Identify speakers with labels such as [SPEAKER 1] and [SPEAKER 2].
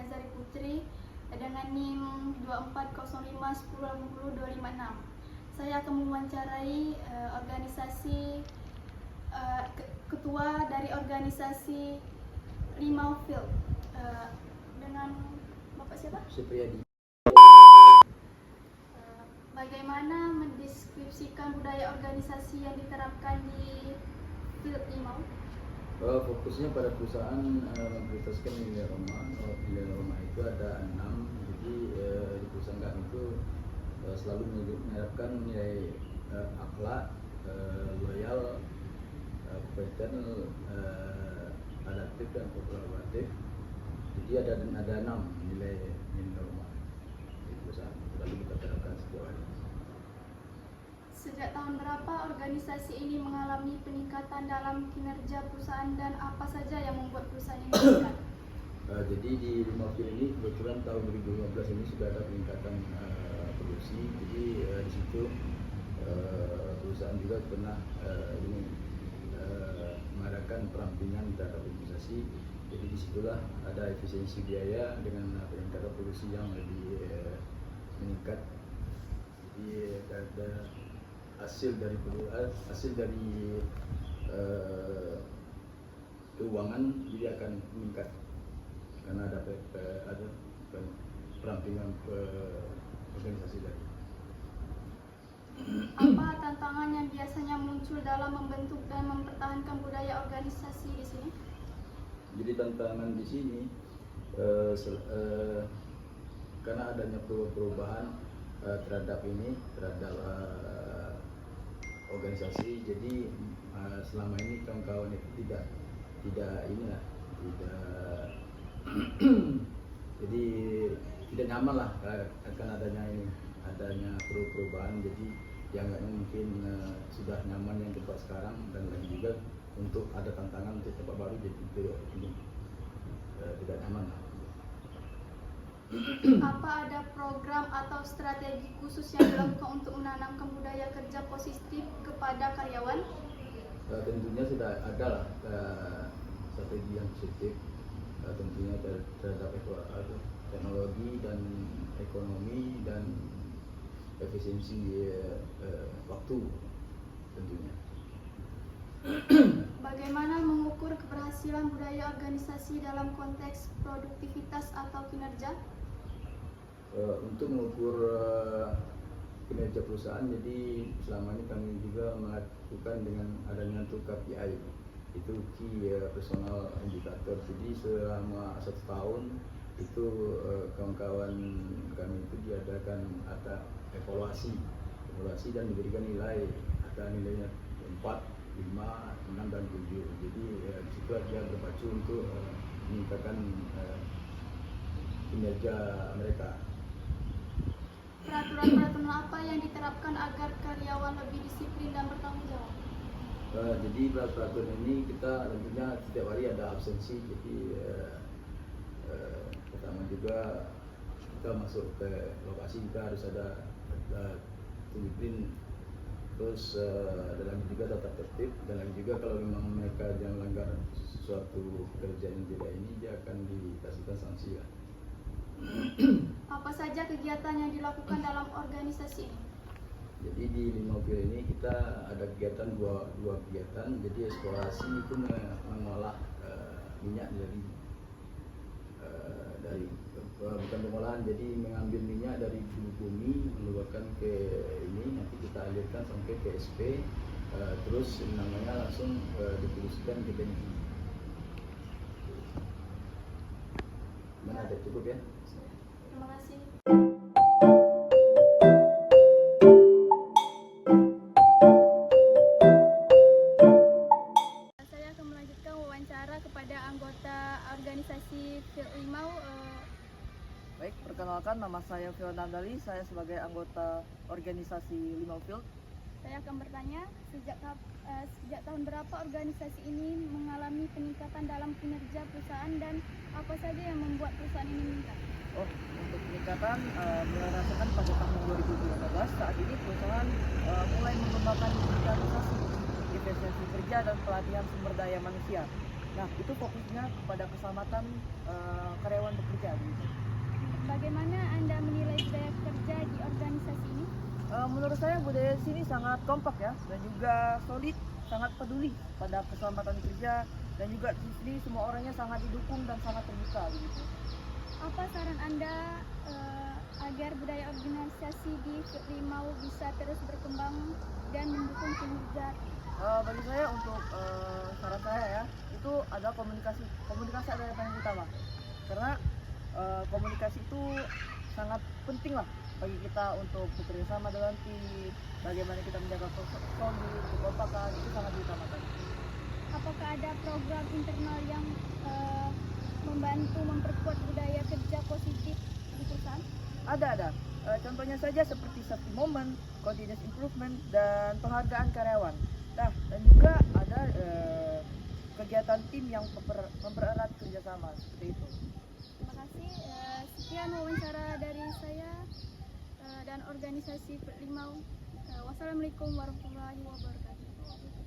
[SPEAKER 1] Nazari Putri dengan NIM 24051080-256. Saya akan mewawancarai ketua dari organisasi Limau Field dengan Bapak siapa?
[SPEAKER 2] Supriyadi.
[SPEAKER 1] Bagaimana mendeskripsikan budaya organisasi yang diterapkan di Field Limau?
[SPEAKER 2] Fokusnya pada perusahaan memprioritaskan nilai Roma. Nilai Roma itu ada 6. Jadi di perusahaan kami itu selalu menerapkan nilai akhlak, loyal, kompeten, adaptif dan kolaboratif. Jadi ada 6 nilai Roma di perusahaan. Lalu kita terapkan setiap hari.
[SPEAKER 1] Sejak tahun berapa organisasi ini mengalami peningkatan dalam kinerja perusahaan dan apa saja yang membuat perusahaan ini meningkat?
[SPEAKER 2] Jadi di Limau Field ini kebetulan tahun 2015 ini sudah ada peningkatan produksi. Jadi di situ perusahaan juga pernah mengadakan perampingan terhadap organisasi. Jadi disitulah ada efisiensi biaya dengan peningkatan produksi yang lebih meningkat. Jadi ada hasil dari keuangan jadi akan meningkat karena ada perampingan organisasi tadi.
[SPEAKER 1] Apa tantangan yang biasanya muncul dalam membentuk dan mempertahankan budaya organisasi di sini?
[SPEAKER 2] Jadi tantangan di sini karena adanya perubahan terhadap organisasi. Jadi selama ini kawan-kawan itu tidak jadi tidak nyaman lah akan adanya perubahan. Jadi dianggapnya mungkin sudah nyaman yang tempat sekarang, dan lagi juga untuk ada tantangan untuk tempat baru, jadi tidak nyaman lah.
[SPEAKER 1] Apa ada program atau strategi khusus yang dilakukan untuk menanamkan budaya kerja positif kepada karyawan?
[SPEAKER 2] Tentunya sudah ada lah strategi yang positif, tentunya terhadap teknologi dan ekonomi dan efisiensi waktu tentunya.
[SPEAKER 1] Bagaimana mengukur keberhasilan budaya organisasi dalam konteks produktivitas atau kinerja?
[SPEAKER 2] Untuk mengukur kinerja perusahaan, jadi selama ini kami juga melakukan dengan adanya untuk KPI, itu Key Personal Indicator. Jadi selama 1 tahun itu kawan-kawan kami itu diadakan ada evaluasi dan diberikan nilai, ada nilainya 4, 5, 6 dan 7. Jadi disitu dia berpacu untuk meningkatkan kinerja mereka.
[SPEAKER 1] Peraturan apa yang diterapkan agar karyawan lebih disiplin dan bertanggung jawab?
[SPEAKER 2] Jadi peraturan ini kita tentunya setiap hari ada absensi. Jadi pertama juga kita masuk ke lokasi kita harus ada disiplin. Terus dan lagi juga tata tertib, dan lagi juga kalau memang mereka yang melanggar suatu pekerjaan yang tidak ini, dia akan dikasihkan sanksi lah.
[SPEAKER 1] Apa saja kegiatan yang dilakukan dalam organisasi ini?
[SPEAKER 2] Jadi di Limau Field ini kita ada kegiatan dua kegiatan. Jadi eksplorasi itu mengolah minyak dari bukan pengolahan, jadi mengambil minyak dari bumi, mengeluarkan ke ini, nanti kita alirkan sampai ke SP, terus namanya langsung diproduksikan ke tangki. Mana ada cukup ya?
[SPEAKER 1] Terima kasih. Saya akan melanjutkan wawancara kepada anggota organisasi Field Limau.
[SPEAKER 3] Baik, perkenalkan, nama saya Fiona Dali, saya sebagai anggota organisasi Limau Field.
[SPEAKER 1] Saya akan bertanya, sejak tahun berapa organisasi ini mengalami peningkatan dalam kinerja perusahaan dan apa saja yang membuat perusahaan ini meningkat?
[SPEAKER 3] Untuk peningkatan mulai rasakan pada tahun 2015. Saat ini perusahaan mulai mengembangkan digitalisasi, efisiensi kerja dan pelatihan sumber daya manusia. Nah, itu fokusnya kepada keselamatan karyawan bekerja. menurut saya budaya di sini sangat kompak ya, dan juga solid, sangat peduli pada keselamatan kerja, dan juga di sini semua orangnya sangat didukung dan sangat terbuka begitu.
[SPEAKER 1] Apa saran Anda agar budaya organisasi di Rimau bisa terus berkembang dan mendukung kinerja?
[SPEAKER 3] Bagi saya untuk saran saya ya, itu adalah komunikasi. Komunikasi adalah yang paling utama, karena komunikasi itu sangat penting lah bagi kita untuk bekerja sama dengan tim, bagaimana kita menjaga solid, kekompakan, itu sangat diutamakan.
[SPEAKER 1] Apakah ada program internal yang membantu memperkuat budaya kerja positif di perusahaan?
[SPEAKER 3] Ada. Contohnya saja seperti safety moment, continuous improvement, dan penghargaan karyawan. Nah, dan juga ada kegiatan tim yang mempererat kerjasama seperti itu.
[SPEAKER 1] Terima kasih. Sekian wawancara dari saya dan organisasi Rimau. Wassalamualaikum warahmatullahi wabarakatuh.